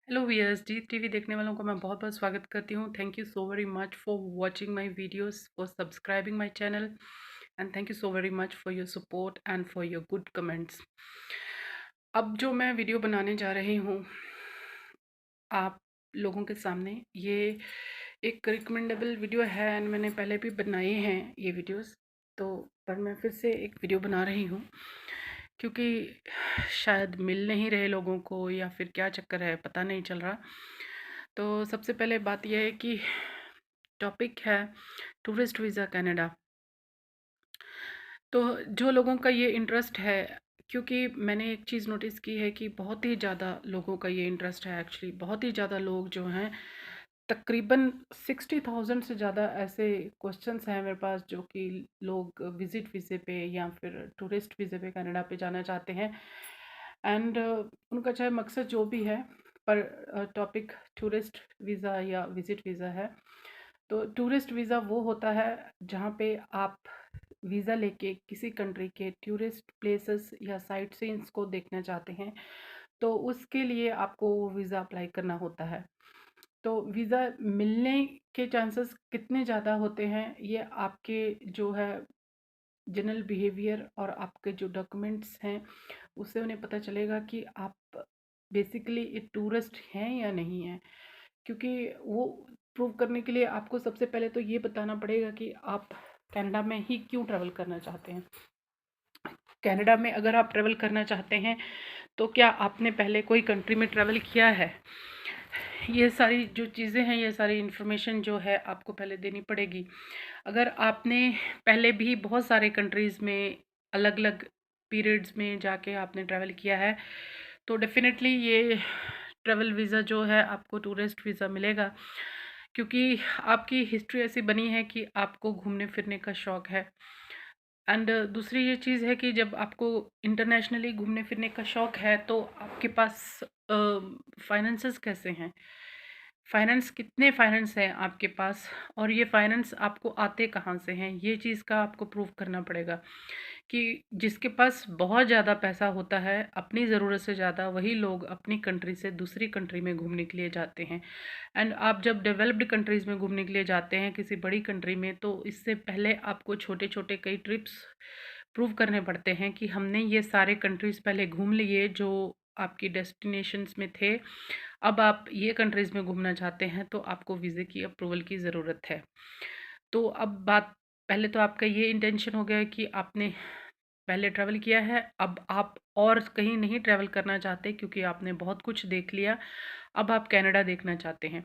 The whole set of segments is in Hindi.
हेलो वीएस जी टीवी देखने वालों को मैं बहुत बहुत स्वागत करती हूँ। Thank you so very much for watching my videos, for subscribing my channel and thank you so very much for your support and for your good comments. अब जो मैं वीडियो बनाने जा रही हूँ आप लोगों के सामने, ये एक रिकमेंडेबल वीडियो है एंड मैंने पहले भी बनाए हैं ये वीडियोस, तो पर मैं फिर से एक वीडियो बना रही हूँ क्योंकि शायद मिल नहीं रहे लोगों को या फिर क्या चक्कर है पता नहीं चल रहा। तो सबसे पहले बात यह है कि टॉपिक है टूरिस्ट वीज़ा कनाडा। तो जो लोगों का ये इंटरेस्ट है, क्योंकि मैंने एक चीज़ नोटिस की है कि बहुत ही ज़्यादा लोगों का ये इंटरेस्ट है, एक्चुअली बहुत ही ज़्यादा लोग जो हैं, तकरीबन 60,000 से ज़्यादा ऐसे क्वेश्चंस हैं मेरे पास जो कि लोग विज़िट वीज़े पे या फिर टूरिस्ट वीज़े पे कनाडा पे जाना चाहते हैं। एंड उनका चाहे मकसद जो भी है, पर टॉपिक टूरिस्ट वीज़ा या विज़िट वीज़ा है। तो टूरिस्ट वीज़ा वो होता है जहाँ पे आप वीज़ा लेके किसी कंट्री के टूरिस्ट प्लेसेस या साइट सीन्स को देखना चाहते हैं, तो उसके लिए आपको वो वीज़ा अप्लाई करना होता है। तो वीज़ा मिलने के चांसेस कितने ज़्यादा होते हैं, ये आपके जो है जनरल बिहेवियर और आपके जो डॉक्यूमेंट्स हैं उससे उन्हें पता चलेगा कि आप बेसिकली एक टूरिस्ट हैं या नहीं हैं। क्योंकि वो प्रूव करने के लिए आपको सबसे पहले तो ये बताना पड़ेगा कि आप कनाडा में ही क्यों ट्रैवल करना चाहते हैं। कनाडा में अगर आप ट्रैवल करना चाहते हैं तो क्या आपने पहले कोई कंट्री में ट्रैवल किया है, ये सारी जो चीज़ें हैं, ये सारी इन्फॉर्मेशन जो है आपको पहले देनी पड़ेगी। अगर आपने पहले भी बहुत सारे कंट्रीज़ में अलग अलग पीरियड्स में जाके आपने ट्रैवल किया है, तो डेफिनेटली ये ट्रैवल वीज़ा जो है आपको टूरिस्ट वीज़ा मिलेगा, क्योंकि आपकी हिस्ट्री ऐसी बनी है कि आपको घूमने फिरने का शौक़ है। एंड दूसरी ये चीज़ है कि जब आपको इंटरनेशनली घूमने फिरने का शौक़ है तो आपके पास फाइनेंसेस कैसे हैं, फाइनेंस कितने फाइनेंस हैं आपके पास, और ये फाइनेंस आपको आते कहाँ से हैं, ये चीज़ का आपको प्रूव करना पड़ेगा। कि जिसके पास बहुत ज़्यादा पैसा होता है, अपनी ज़रूरत से ज़्यादा, वही लोग अपनी कंट्री से दूसरी कंट्री में घूमने के लिए जाते हैं। एंड आप जब डेवलप्ड कंट्रीज़ में घूमने के लिए जाते हैं किसी बड़ी कंट्री में, तो इससे पहले आपको छोटे छोटे कई ट्रिप्स प्रूव करने पड़ते हैं कि हमने ये सारे कंट्रीज़ पहले घूम लिए जो आपकी डेस्टिनेशंस में थे। अब आप ये कंट्रीज़ में घूमना चाहते हैं तो आपको वीज़े की अप्रूवल की ज़रूरत है। तो अब बात, पहले तो आपका ये इंटेंशन हो गया कि आपने पहले ट्रैवल किया है, अब आप और कहीं नहीं ट्रैवल करना चाहते क्योंकि आपने बहुत कुछ देख लिया, अब आप कनाडा देखना चाहते हैं।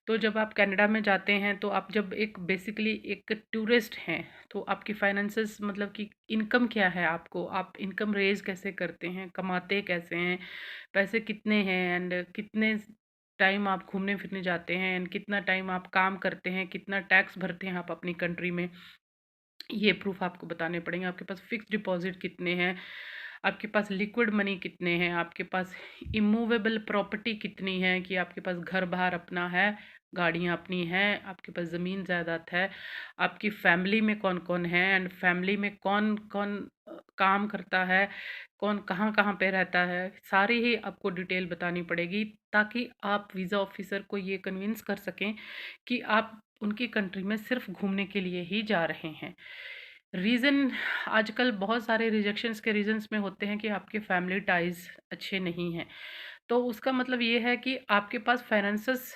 तो जब आप कनाडा में जाते हैं तो आप जब एक बेसिकली एक टूरिस्ट हैं, तो आपकी फाइनेंसेस मतलब कि इनकम क्या है, आपको आप इनकम रेज़ कैसे करते हैं, कमाते कैसे हैं, पैसे कितने हैं, एंड कितने टाइम आप घूमने फिरने जाते हैं, एंड कितना टाइम आप काम करते हैं, कितना टैक्स भरते हैं आप अपनी कंट्री में, ये प्रूफ आपको बताने पड़ेंगे। आपके पास फिक्स्ड डिपॉजिट कितने हैं, आपके पास लिक्विड मनी कितने हैं, आपके पास इमूवेबल प्रॉपर्टी कितनी है, कि आपके पास घर बाहर अपना है, गाड़ियाँ अपनी हैं, आपके पास ज़मीन जायदाद है, आपकी फैमिली में कौन कौन है, एंड फैमिली में कौन कौन काम करता है, कौन कहाँ कहाँ पे रहता है, सारी ही आपको डिटेल बतानी पड़ेगी, ताकि आप वीज़ा ऑफिसर को ये कन्विंस कर सकें कि आप उनकी कंट्री में सिर्फ घूमने के लिए ही जा रहे हैं। रीज़न आजकल बहुत सारे रिजेक्शंस के रीज़न्स में होते हैं कि आपके फैमिली टाइज़ अच्छे नहीं हैं। तो उसका मतलब ये है कि आपके पास फाइनेंसेस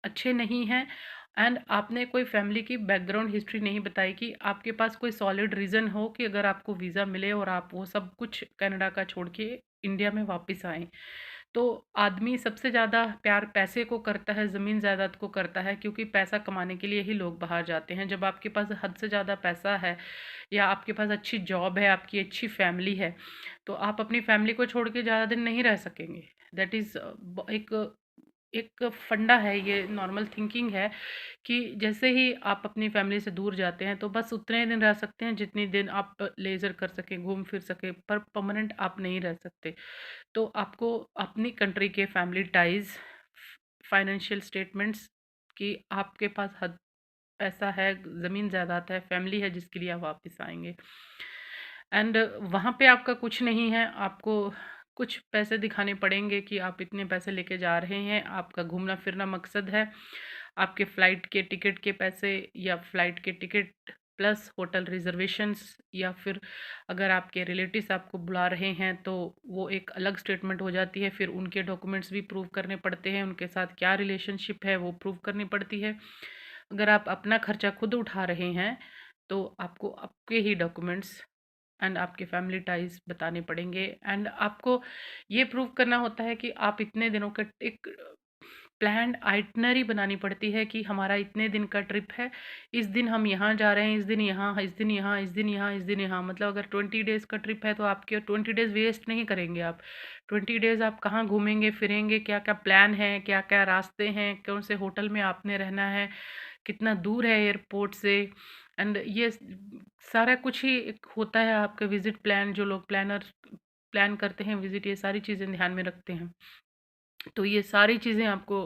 अच्छे नहीं हैं, एंड आपने कोई फैमिली की बैकग्राउंड हिस्ट्री नहीं बताई कि आपके पास कोई सॉलिड रीज़न हो कि अगर आपको वीज़ा मिले और आप वो सब कुछ कनाडा का छोड़ के इंडिया में वापस आएँ। तो आदमी सबसे ज़्यादा प्यार पैसे को करता है, ज़मीन जायदाद को करता है, क्योंकि पैसा कमाने के लिए ही लोग बाहर जाते हैं। जब आपके पास हद से ज़्यादा पैसा है या आपके पास अच्छी जॉब है, आपकी अच्छी फैमिली है, तो आप अपनी फैमिली को छोड़ के ज़्यादा दिन नहीं रह सकेंगे। दैट इज़ एक एक फंडा है, ये नॉर्मल थिंकिंग है कि जैसे ही आप अपनी फैमिली से दूर जाते हैं तो बस उतने ही दिन रह सकते हैं जितने दिन आप लेज़र कर सकें, घूम फिर सकें, पर परमानेंट आप नहीं रह सकते। तो आपको अपनी कंट्री के फैमिली टाइज़, फाइनेंशियल स्टेटमेंट्स, कि आपके पास हद पैसा है, ज़मीन जायदाद है, फैमिली है जिसके लिए आप वापस आएँगे। एंड वहाँ पे आपका कुछ नहीं है, आपको कुछ पैसे दिखाने पड़ेंगे कि आप इतने पैसे लेके जा रहे हैं, आपका घूमना-फिरना मकसद है, आपके फ़्लाइट के टिकट के पैसे या फ़्लाइट के टिकट प्लस होटल रिज़र्वेशंस, या फिर अगर आपके रिलेटिव्स आपको बुला रहे हैं तो वो एक अलग स्टेटमेंट हो जाती है, फिर उनके डॉक्यूमेंट्स भी प्रूव करने पड़ते हैं, उनके साथ क्या रिलेशनशिप है वो प्रूव करनी पड़ती है। अगर आप अपना खर्चा खुद उठा रहे हैं तो आपको आपके ही डॉक्यूमेंट्स एंड आपके फैमिली टाइज बताने पड़ेंगे, एंड आपको ये प्रूव करना होता है कि आप इतने दिनों का एक प्लान्ड आइटनरी बनानी पड़ती है कि हमारा इतने दिन का ट्रिप है, इस दिन हम यहाँ जा रहे हैं, इस दिन यहाँ, इस दिन यहाँ, इस दिन यहाँ, इस दिन यहाँ, मतलब अगर 20 डेज़ का ट्रिप है तो आपके 20 डेज़ वेस्ट नहीं करेंगे आप। 20 डेज़ आप कहाँ घूमेंगे फिरेंगे, क्या क्या प्लान है, क्या क्या रास्ते हैं, कौन से होटल में आपने रहना है, कितना दूर है एयरपोर्ट से, एंड ये सारा कुछ ही एक होता है आपका विजिट प्लान। जो लोग प्लान करते हैं विजिट, ये सारी चीज़ें ध्यान में रखते हैं। तो ये सारी चीज़ें आपको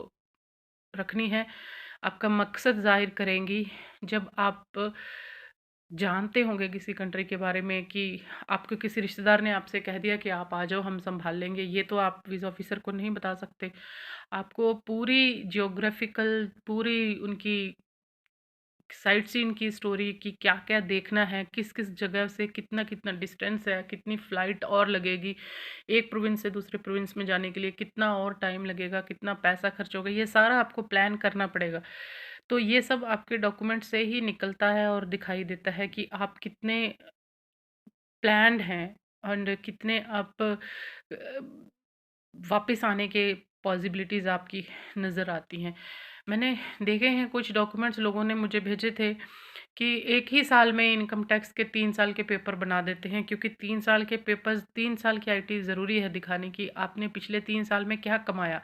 रखनी है, आपका मकसद ज़ाहिर करेंगी। जब आप जानते होंगे किसी कंट्री के बारे में कि आपके किसी रिश्तेदार ने आपसे कह दिया कि आप आ जाओ हम संभाल लेंगे, ये तो आप वीज़ा ऑफिसर को नहीं बता सकते। आपको पूरी जियोग्राफिकल, पूरी उनकी साइट सीइंग की स्टोरी कि क्या-क्या देखना है, किस-किस जगह से कितना-कितना डिस्टेंस है, कितनी फ़्लाइट और लगेगी, एक प्रोविंस से दूसरे प्रोविंस में जाने के लिए कितना और टाइम लगेगा, कितना पैसा खर्च होगा, ये सारा आपको प्लान करना पड़ेगा। तो ये सब आपके डॉक्यूमेंट से ही निकलता है और दिखाई देता है कि आप कितने प्लान्ड हैं एंड कितने आप वापस आने के पॉसिबिलिटीज़ आपकी नज़र आती हैं। मैंने देखे हैं कुछ डॉक्यूमेंट्स लोगों ने मुझे भेजे थे कि एक ही साल में इनकम टैक्स के 3 साल के पेपर बना देते हैं, क्योंकि 3 साल के पेपर्स, 3 साल की आईटी ज़रूरी है दिखाने की आपने पिछले 3 साल में क्या कमाया।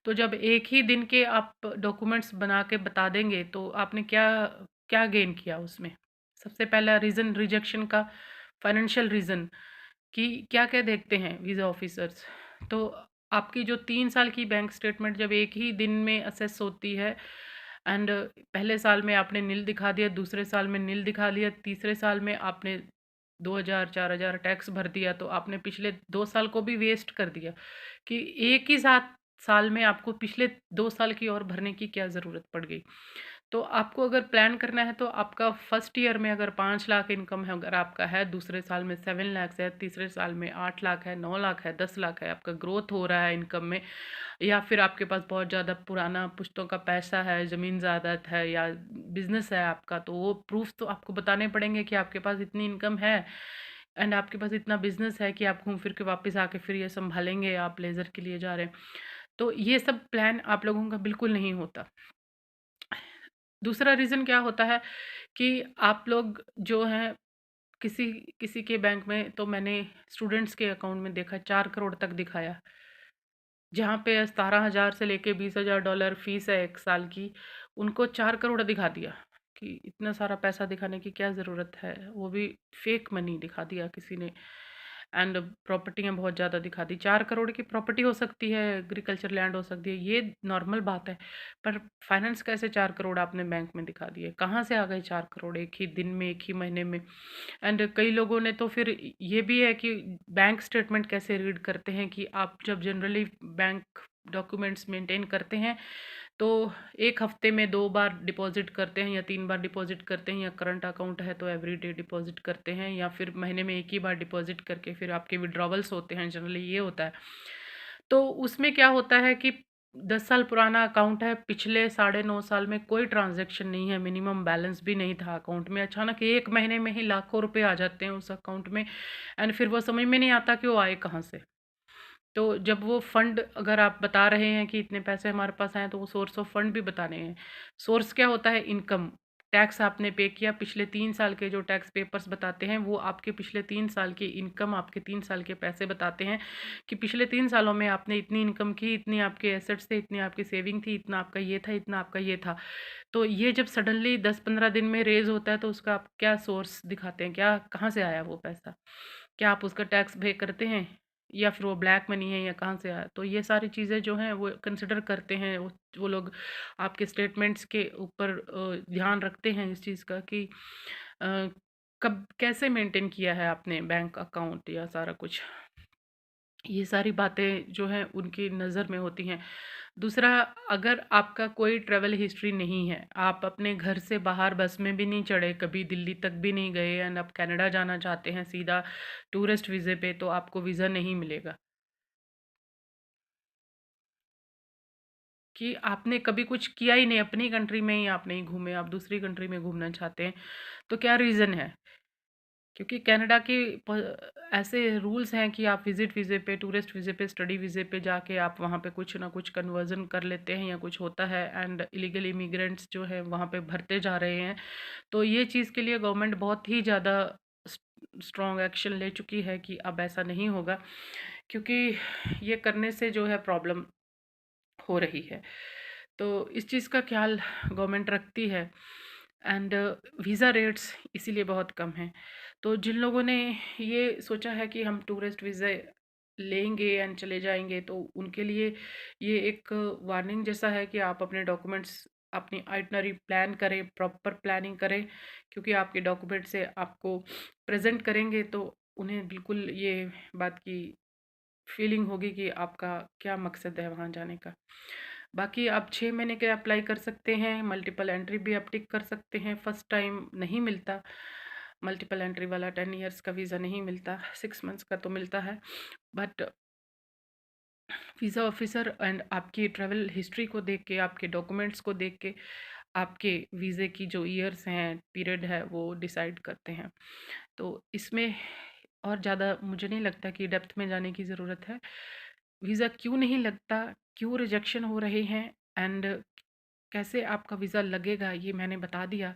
तो जब एक ही दिन के आप डॉक्यूमेंट्स बना के बता देंगे तो आपने क्या क्या गेन किया उसमें। सबसे पहला रीज़न रिजेक्शन का, फाइनेंशियल रीज़न कि क्या-क्या देखते हैं वीज़ा ऑफिसर्स। तो आपकी जो 3 साल की बैंक स्टेटमेंट जब एक ही दिन में असेस होती है, एंड पहले साल में आपने निल दिखा दिया, दूसरे साल में निल दिखा दिया, तीसरे साल में आपने 2000 4000 टैक्स भर दिया, तो आपने पिछले 2 साल को भी वेस्ट कर दिया कि एक ही साथ साल में आपको पिछले 2 साल की और भरने की क्या ज़रूरत पड़ गई। तो आपको अगर प्लान करना है तो आपका फर्स्ट ईयर में अगर 5 लाख इनकम है, अगर आपका है, दूसरे साल में 7 लाख है, तीसरे साल में 8 लाख है, 9 लाख है, 10 लाख है, आपका ग्रोथ हो रहा है इनकम में, या फिर आपके पास बहुत ज़्यादा पुराना पुश्तों का पैसा है, ज़मीन ज़ायदाद है या बिज़नेस है आपका, तो वो प्रूफ तो आपको बताने पड़ेंगे कि आपके पास इतनी इनकम है एंड आपके पास इतना बिज़नेस है कि आप घूम फिर के वापस आके फिर ये सँभालेंगे, आप लेज़र के लिए जा रहे हैं। तो ये सब प्लान आप लोगों का बिल्कुल नहीं होता। दूसरा रीज़न क्या होता है कि आप लोग जो हैं किसी किसी के बैंक में, तो मैंने स्टूडेंट्स के अकाउंट में देखा 4 करोड़ तक दिखाया, जहाँ पे 17,000 से लेके $20,000 फ़ीस है 1 साल की, उनको 4 करोड़ दिखा दिया कि इतना सारा पैसा दिखाने की क्या ज़रूरत है, वो भी फेक मनी दिखा दिया किसी ने, एंड प्रॉपर्टियाँ बहुत ज़्यादा दिखा दी। 4 करोड़ की प्रॉपर्टी हो सकती है, एग्रीकल्चर लैंड हो सकती है, ये नॉर्मल बात है, पर फाइनेंस कैसे 4 करोड़ आपने बैंक में दिखा दिए? कहाँ से आ गए 4 करोड़ एक ही दिन में, एक ही महीने में? एंड कई लोगों ने तो फिर ये भी है कि बैंक स्टेटमेंट कैसे रीड करते हैं कि आप जब जनरली बैंक डॉक्यूमेंट्स मेंटेन करते हैं तो 1 हफ्ते में 2 बार डिपॉज़िट करते हैं या 3 बार डिपॉज़िट करते हैं, या करंट अकाउंट है तो एवरीडे डिपॉज़िट करते हैं, या फिर महीने में 1 ही बार डिपॉज़िट करके फिर आपके विथड्रॉवल्स होते हैं, जनरली ये होता है। तो उसमें क्या होता है कि 10 साल पुराना अकाउंट है, पिछले साढ़े 9 साल में कोई ट्रांज़ैक्शन नहीं है, मिनिमम बैलेंस भी नहीं था अकाउंट में, अचानक 1 महीने में ही लाखों रुपए आ जाते हैं उस अकाउंट में, एंड फिर वो समझ में नहीं आता कि वो आए कहाँ से। तो जब वो फंड अगर आप बता रहे हैं कि इतने पैसे हमारे पास आए हैं, तो वो सोर्स ऑफ फंड भी बताने हैं। सोर्स क्या होता है? इनकम, टैक्स आपने पे किया, पिछले 3 साल के जो टैक्स पेपर्स बताते हैं, वो आपके पिछले 3 साल की इनकम, आपके 3 साल के पैसे बताते हैं कि पिछले 3 सालों में आपने इतनी इनकम की, इतनी आपके एसेट्स थे, इतनी आपकी सेविंग थी, इतना आपका ये था, इतना आपका ये था। तो ये जब सडनली 10-15 दिन में रेज़ होता है, तो उसका आप क्या सोर्स दिखाते हैं? क्या कहाँ से आया वो पैसा? क्या आप उसका टैक्स पे करते हैं? या फिर वो ब्लैक मनी है या कहाँ से आया? तो ये सारी चीज़ें जो हैं वो कंसिडर करते हैं वो लोग, आपके स्टेटमेंट्स के ऊपर ध्यान रखते हैं इस चीज़ का कि अ, कब कैसे मेंटेन किया है आपने बैंक अकाउंट या सारा कुछ। ये सारी बातें जो हैं उनकी नज़र में होती हैं। दूसरा, अगर आपका कोई ट्रैवल हिस्ट्री नहीं है, आप अपने घर से बाहर बस में भी नहीं चढ़े, कभी दिल्ली तक भी नहीं गए एंड आप कनाडा जाना चाहते हैं सीधा टूरिस्ट वीज़े पे, तो आपको वीज़ा नहीं मिलेगा। कि आपने कभी कुछ किया ही नहीं, अपनी कंट्री में ही आप नहीं घूमे, आप दूसरी कंट्री में घूमना चाहते हैं, तो क्या रीज़न है? क्योंकि कनाडा के ऐसे रूल्स हैं कि आप विजिट वीज़े पे, टूरिस्ट वीज़े पे, स्टडी वीज़े पे जाके आप वहाँ पे कुछ ना कुछ कन्वर्जन कर लेते हैं या कुछ होता है एंड इलीगल इमिग्रेंट्स जो है वहाँ पे भरते जा रहे हैं। तो ये चीज़ के लिए गवर्नमेंट बहुत ही ज़्यादा स्ट्रॉन्ग एक्शन ले चुकी है कि अब ऐसा नहीं होगा, क्योंकि ये करने से जो है प्रॉब्लम हो रही है। तो इस चीज़ का ख्याल गवर्नमेंट रखती है एंड वीज़ा रेट्स इसीलिए बहुत कम हैं। तो जिन लोगों ने ये सोचा है कि हम टूरिस्ट वीज़ा लेंगे एंड चले जाएंगे, तो उनके लिए ये एक वार्निंग जैसा है कि आप अपने डॉक्यूमेंट्स, अपनी आइटनरी प्लान करें, प्रॉपर प्लानिंग करें, क्योंकि आपके डॉक्यूमेंट से आपको प्रेजेंट करेंगे तो उन्हें बिल्कुल ये बात की फीलिंग होगी कि आपका क्या मकसद है वहाँ जाने का। बाकी आप 6 महीने के अप्लाई कर सकते हैं, मल्टीपल एंट्री भी आप टिक कर सकते हैं। फर्स्ट टाइम नहीं मिलता, मल्टीपल एंट्री वाला 10 इयर्स का वीज़ा नहीं मिलता, 6 मंथ्स का तो मिलता है। बट वीज़ा ऑफिसर एंड आपकी ट्रैवल हिस्ट्री को देख के, आपके डॉक्यूमेंट्स को देख के, आपके वीज़े की जो ईयर्स हैं, पीरियड है, वो डिसाइड करते हैं। तो इसमें और ज़्यादा मुझे नहीं लगता कि डेप्थ में जाने की ज़रूरत है। वीज़ा क्यों नहीं लगता, क्यों रिजेक्शन हो रहे हैं एंड कैसे आपका वीज़ा लगेगा, ये मैंने बता दिया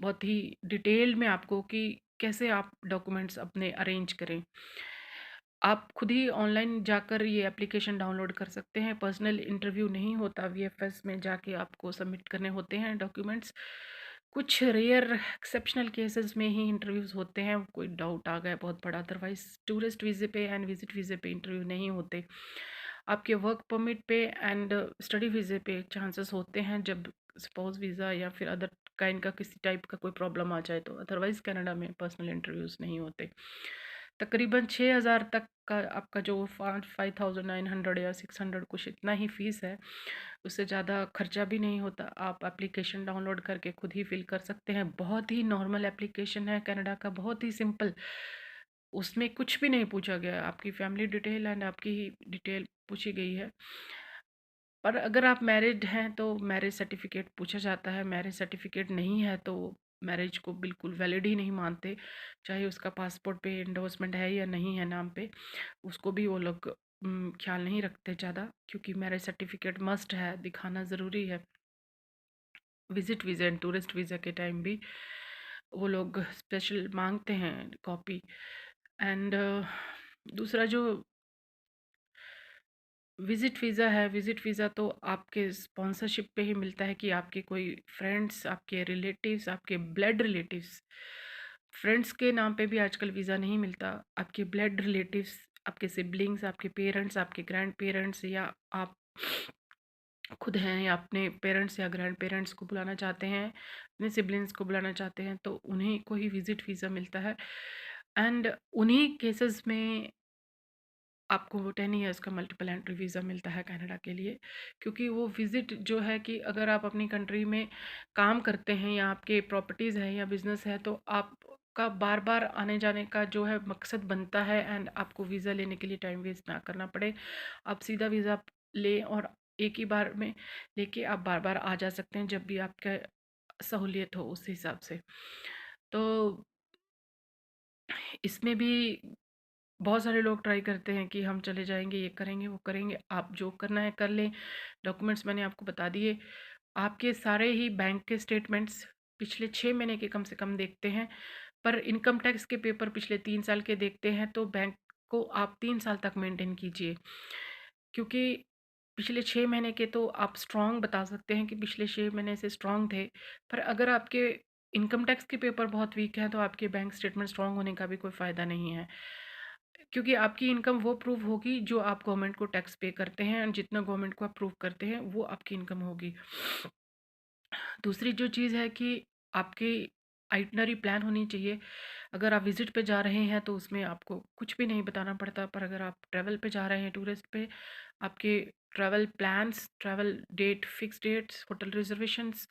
बहुत ही डिटेल में आपको कि कैसे आप डॉक्यूमेंट्स अपने अरेंज करें। आप खुद ही ऑनलाइन जाकर ये एप्लीकेशन डाउनलोड कर सकते हैं। पर्सनल इंटरव्यू नहीं होता, वीएफएस में जाके आपको सबमिट करने होते हैं डॉक्यूमेंट्स। कुछ रेयर एक्सेप्शनल केसेस में ही इंटरव्यूज़ होते हैं, कोई डाउट आ गया बहुत बड़ा, अदरवाइज टूरिस्ट वीज़े पे एंड विजिट वीज़े पे इंटरव्यू नहीं होते। आपके वर्क परमिट पे एंड स्टडी वीज़े पे चांसेस होते हैं जब स्पाउस वीज़ा या फिर अदर काइंड का किसी टाइप का कोई प्रॉब्लम आ जाए तो, अदरवाइज़ कनाडा में पर्सनल इंटरव्यूज़ नहीं होते। तकरीबन 6,000 तक का आपका जो 5,900 या 600 कुछ इतना ही फ़ीस है, उससे ज़्यादा खर्चा भी नहीं होता। आप एप्लीकेशन डाउनलोड करके खुद ही फिल कर सकते हैं। बहुत ही नॉर्मल एप्लीकेशन है कनाडा का, बहुत ही सिंपल। उसमें कुछ भी नहीं पूछा गया, आपकी फैमिली डिटेल एंड आपकी ही डिटेल पूछी गई है। पर अगर आप मैरिड हैं तो मैरिज सर्टिफिकेट पूछा जाता है, मैरिज सर्टिफिकेट नहीं है तो मैरिज को बिल्कुल वैलिड ही नहीं मानते, चाहे उसका पासपोर्ट पे एंडोर्समेंट है या नहीं है नाम पे, उसको भी वो लोग ख्याल नहीं रखते ज़्यादा, क्योंकि मैरिज सर्टिफिकेट मस्ट है, दिखाना ज़रूरी है। Visit visa and tourist visa के टाइम भी वो लोग स्पेशल मांगते हैं कॉपी एंड दूसरा जो विज़िट वीज़ा है, विज़िट वीज़ा तो आपके स्पॉन्सरशिप पे ही मिलता है कि आपके कोई फ्रेंड्स, आपके रिलेटिव्स, आपके ब्लड रिलेटिव्स, फ्रेंड्स के नाम पे भी आजकल वीज़ा नहीं मिलता। आपके ब्लड रिलेटिव्स, आपके सिबलिंग्स, आपके पेरेंट्स, आपके ग्रैंड पेरेंट्स, या आप खुद हैं या अपने पेरेंट्स या ग्रैंड पेरेंट्स को बुलाना चाहते हैं, अपने सिबलिंग्स को बुलाना चाहते हैं, तो उन्हीं को ही विज़िट वीज़ा मिलता है एंड उन्हीं केसेस में आपको वो 10 इयर्स का मल्टीपल एंट्री वीज़ा मिलता है कनाडा के लिए, क्योंकि वो विज़िट जो है कि अगर आप अपनी कंट्री में काम करते हैं या आपके प्रॉपर्टीज़ है या बिज़नेस है, तो आपका बार बार आने जाने का जो है मकसद बनता है एंड आपको वीज़ा लेने के लिए टाइम वेस्ट ना करना पड़े। आप सीधा वीज़ा लें और एक ही बार में लेके आप बार बार आ जा सकते हैं जब भी आपका सहूलियत हो उस हिसाब से। तो इसमें भी बहुत सारे लोग ट्राई करते हैं कि हम चले जाएँगे, ये करेंगे, वो करेंगे। आप जो करना है कर लें, डॉक्यूमेंट्स मैंने आपको बता दिए। आपके सारे ही बैंक के स्टेटमेंट्स पिछले 6 महीने के कम से कम देखते हैं, पर इनकम टैक्स के पेपर पिछले 3 साल के देखते हैं, तो बैंक को आप 3 साल तक मेंटेन कीजिए। क्योंकि पिछले 6 महीने के तो आप स्ट्रॉन्ग बता सकते हैं कि पिछले 6 महीने से स्ट्रॉन्ग थे, पर अगर आपके इनकम टैक्स के पेपर बहुत वीक हैं, तो आपके बैंक स्टेटमेंट स्ट्रॉन्ग होने का भी कोई फ़ायदा नहीं है। क्योंकि आपकी इनकम वो प्रूव होगी जो आप गवर्नमेंट को टैक्स पे करते हैं एंड जितना गवर्नमेंट को आप प्रूव करते हैं वो आपकी इनकम होगी। दूसरी जो चीज़ है कि आपकी आइटनरी प्लान होनी चाहिए। अगर आप विज़िट पे जा रहे हैं तो उसमें आपको कुछ भी नहीं बताना पड़ता, पर अगर आप ट्रैवल पे जा रहे हैं, टूरिस्ट पे, आपके travel plans, travel date, fix dates, hotel reservations,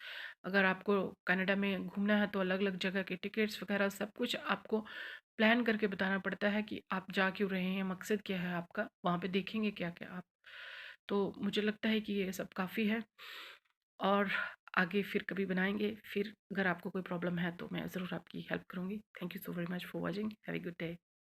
अगर आपको कनाडा में घूमना है तो अलग-अलग जगह के टिकट्स वगैरह सब कुछ आपको प्लान करके बताना पड़ता है कि आप जा क्यों रहे हैं, मकसद क्या है आपका, वहाँ पे देखेंगे क्या-क्या आप। तो मुझे लगता है कि ये सब काफ़ी है, और आगे फिर कभी बनाएँगे। फिर अगर आपको कोई प्रॉब्लम है तो मैं ज़रूर आपकी हेल्प करूँगी। Thank you so very much for watching. Have a good day.